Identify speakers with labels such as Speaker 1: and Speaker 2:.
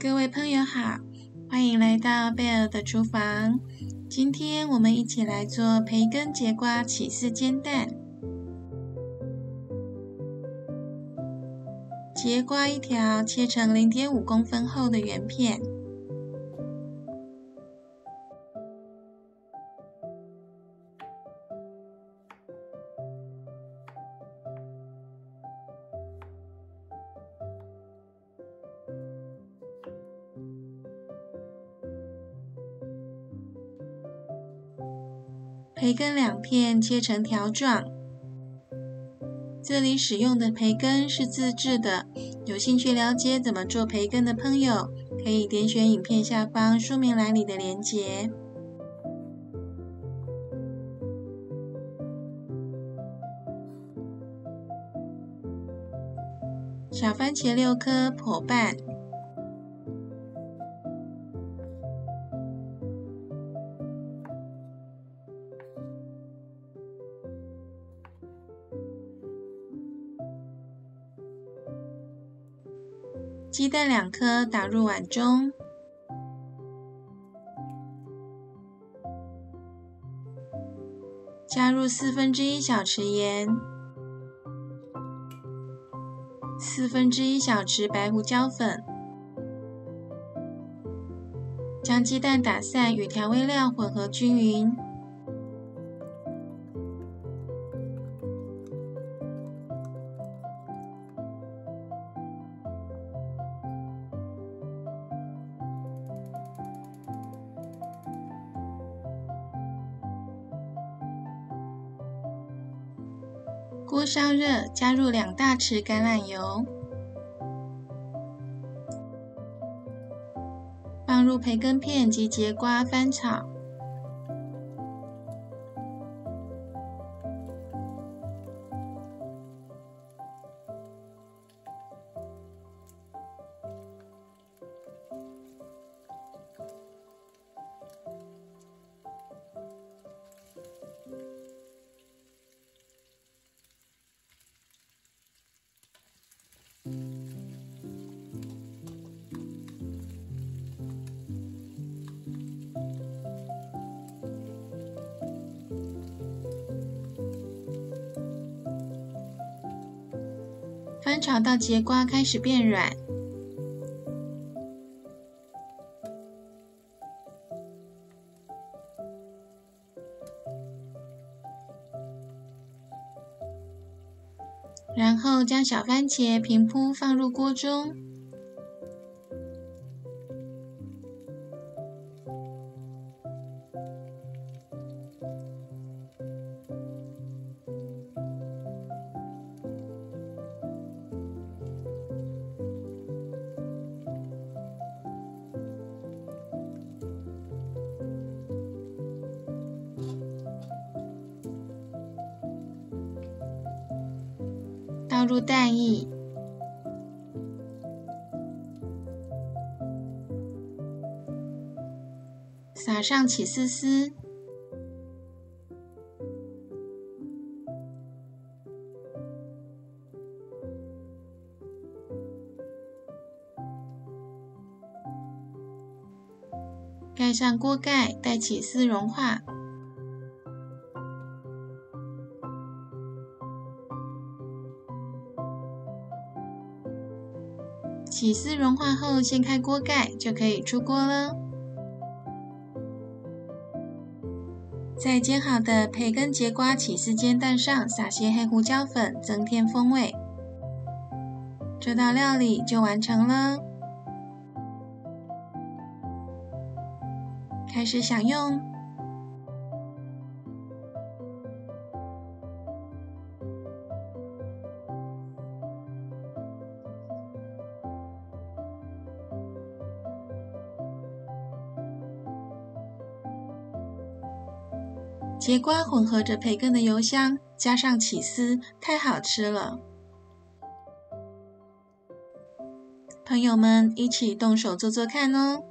Speaker 1: 各位朋友好，欢迎来到贝尔的厨房。今天我们一起来做培根节瓜起司煎蛋。节瓜一条切成 0.5 公分厚的圆片。培根2片切成条状。这里使用的培根是自制的，有兴趣了解怎么做培根的朋友，可以点选影片下方说明栏里的连结。小番茄6颗剖半。鸡蛋2颗打入碗中，加入1/4小匙盐，1/4小匙白胡椒粉，将鸡蛋打散与调味料混合均匀。锅烧热，加入2大匙橄榄油，放入培根片及节瓜翻炒。翻炒到节瓜开始变软，然后将小番茄平铺放入锅中，倒入蛋液，撒上起司丝，盖上锅盖，待起司融化。起司融化后，掀开锅盖就可以出锅了。在煎好的培根节瓜起司煎蛋上撒些黑胡椒粉，增添风味。这道料理就完成了，开始享用。节瓜混合着培根的油香，加上起司，太好吃了。朋友们一起动手做做看哦。